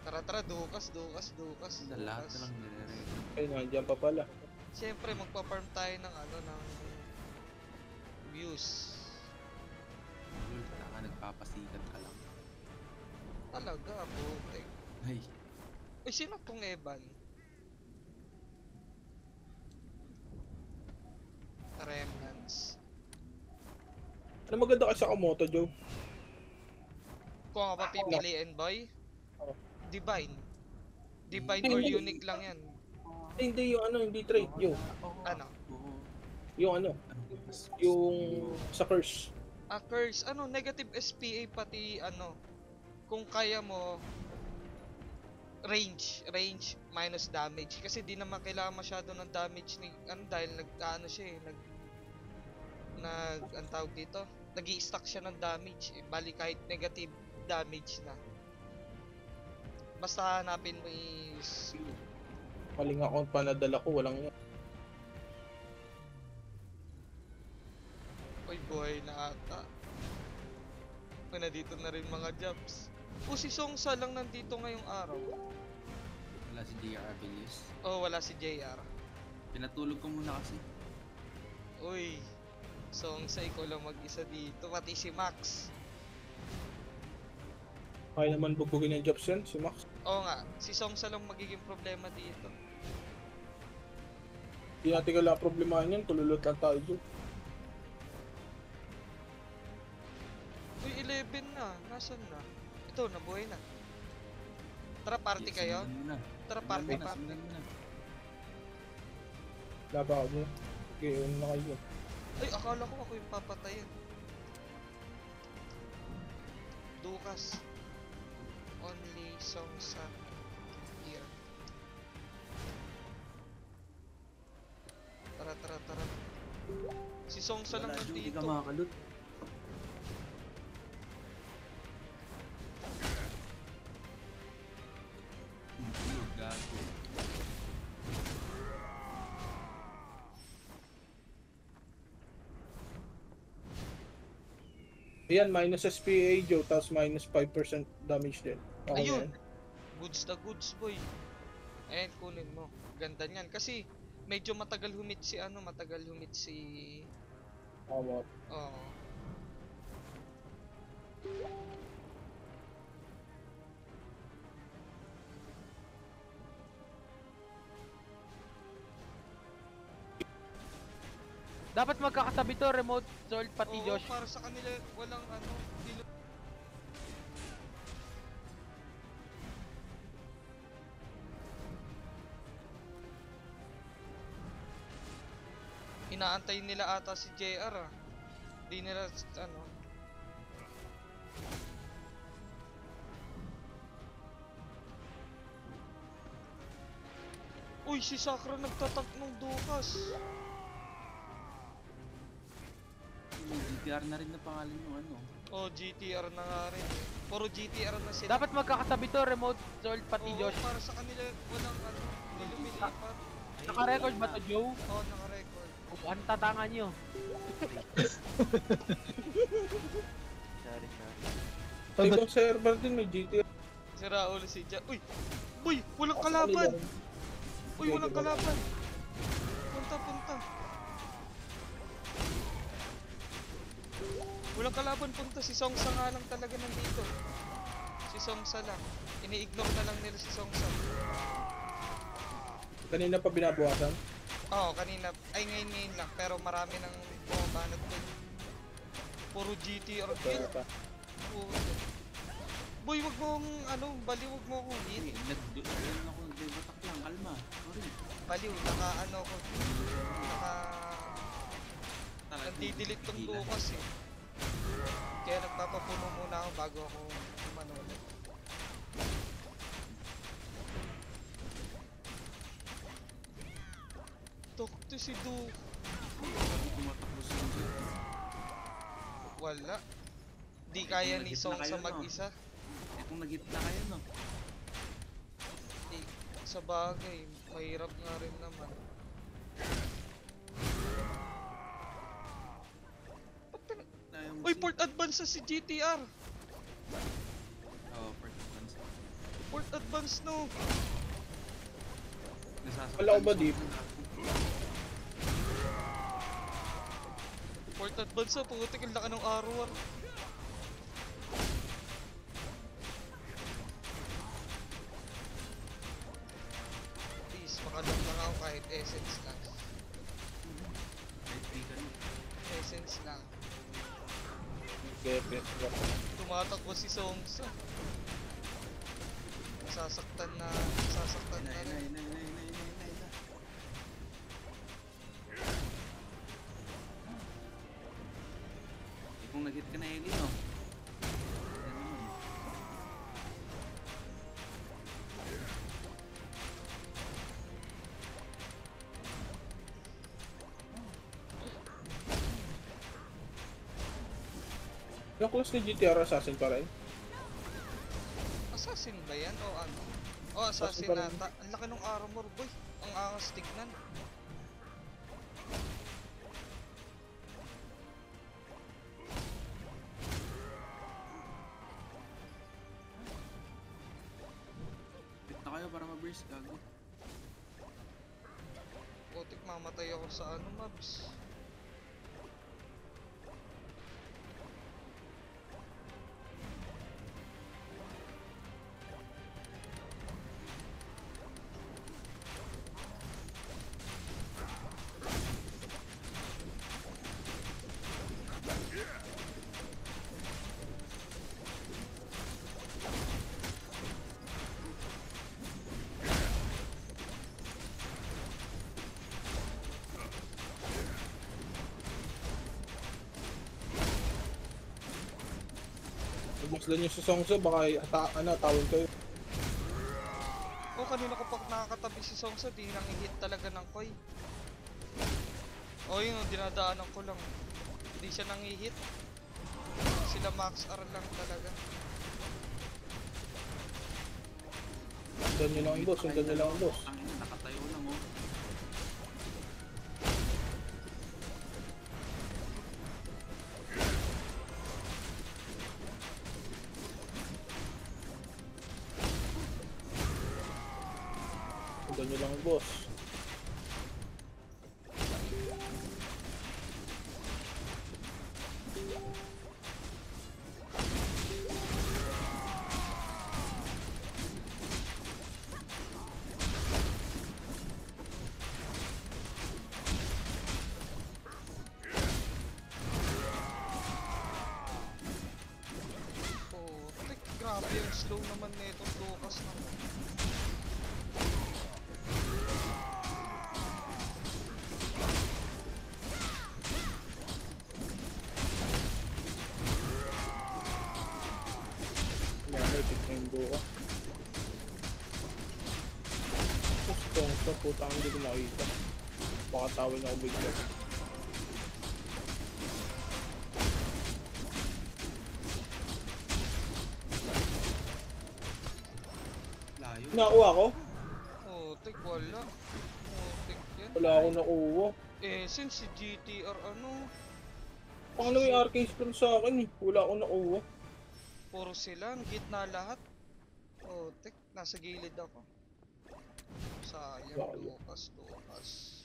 Tara, tara, dukas. Lahat na lang nire-record. Ay, nandiyan pa pala. Siyempre, magpa-farm tayo ng ano, ng views. Lol, kailangan nagpapasikat ka lang. Talaga, putik. Ay, Uy, sino tong Evan? Remnants. Ano maganda ka sa Komodo, Joe? Kung ako pa pipiliin, boy? Oh. Divine. Divine or unique lang yan. Hindi yung ano, hindi trade, Joe. Ano? Yung ano, yung sa curse. Curse, ano, negative SPA pati ano, kung kaya mo, range minus damage. Kasi di naman kailangan masyado ng damage ni, ano, dahil ano siya eh, ang tawag dito, nag-i-stack siya ng damage eh. Bali kahit negative damage na. Basta hanapin mo is Maling account pa nadala ko, walang yan. Uy, buhay na ata. Uy, nandito na rin mga jobs. Si Songsa lang nandito ngayong araw. wala si JR Abilis. Oh, wala si JR. Pinatulog ko muna kasi. Uy, Songsa, ikaw lang mag-isa dito. Pati si Max. Kaya naman bubugin ng jobs yan, si Max. Oo nga, si Songsa lang magiging problema dito. Hindi natin kailangan problemahan yan, tululot lang tayo, Joe. Uy, 11 na. Nasaan na? Ito, nabuhay na. Tara, party kayo? Tara, party. Simulan mo na. Laba ako, Joe. Okay, yun na kayo. Ay, akala ko ako yung papatayin. Dukas. Only Songsa here. Tara. Si Songsa lang Wala, Joe, di nandito. ka makakalut. Gago. Ayan, minus SPA, Joe, tapos minus 5% damage din. Okay Ayun. na yan. Goods na goods, boy. Ayan, kunin mo. Ganda niyan. Kasi, medyo matagal humit si Tama. Oo. Dapat magkakatabi to, remote Zolt pati Oo, Josh. para sa kanila, walang ano, dilo- Inaantay nila ata si JR ah. Di nila, ano. Uy, si Sakura nagtatag ng dukas. GTR na rin na pangalan yung ano. Oh, GTR na nga rin. Puro GTR na sila. Dapat magkakatabi to, remote Zolt pati Oo, Josh. para sa kanila, walang ano, hindi lumilipat. Naka-record ba to, Joe? Oo, naka-record. Ang tatangan nyo. Sorry. Sa ibang server din may GTA. Si Raul, si Ja. Uy! Uy! Walang kalaban! Uy, walang kalaban! Punta. Walang kalaban, punta. Si Songsa nga lang talaga nandito. Si Songsa lang. Ini-ignore na lang nila si Songsa. Kanina pa binabukasan. Oo, kanina. Ay, ngayon lang. Pero marami nang bumabanat dun. Puro GTR kill. Boy, wag mo akong, baliw, wag mo akong hit. Nag-ano ako, batak lang, kalma. Sorry. Baliw, ko. Nandidelete tong dukas eh. Kaya nagpapapuno muna ako bago ako ulit. Talk to si Du. Tumatakbo sa mga. Wala. Di kaya ni Song sa mag-isa. Eh kung nag-hit na kayo, no? Di, sa bagay, mahirap nga rin naman. Uy, port advance na si GTR! Oo, port advance. Port advance advance no. Nasasaktan Wala ko ba yung deep? Songsa. Fourth advance na, putik, ang laki ng arrow. Please, makalong lang ako kahit essence lang. Kahit di ka na. Essence lang. Defense ba? Tumatakbo si Songsa. Nasasaktan na Ina, ina, rin. ina, ina, ina, ina, ina, ina. Kung nag-hit ka na Eli, no? Yan naman. Yung class ni GTR Assassin pa rin? Assassin ba yan o ano? O, assassin Assassin pa rin. nata. Ang laki ng armor, boy. Ang angas tignan. Hit na kayo para ma-burst, gago. Putik, mamatay ako sa ano, mabs. Box lang yung sa Songso, baka tawin kayo. O, kanina ko pag nakakatabi si Songsa, di nang hit talaga ng Koi. O, yun, dinadaanan ko lang. Di siya nang hit. Sila max R lang talaga. Sundan nyo lang ang boss, sundan nyo lang ang boss. Ang ina, nakatayo lang, oh. Sundan nyo lang ang boss. Putik, grabe yung slow naman netong Lucas naman. May tignan yung buka. Tapos Songso, putang hindi ko nakita. Baka tawin ako bigla. Layo. Nakuha ko? Putik, wala. Putik yan. Wala ako nakuha. Eh, since si GTR ano, Pangalawa yung RK stone sa akin eh. Wala ako nakuha. puro sila, ang gitna lahat. Putik, nasa gilid ako. Sayang, Wala. Lucas.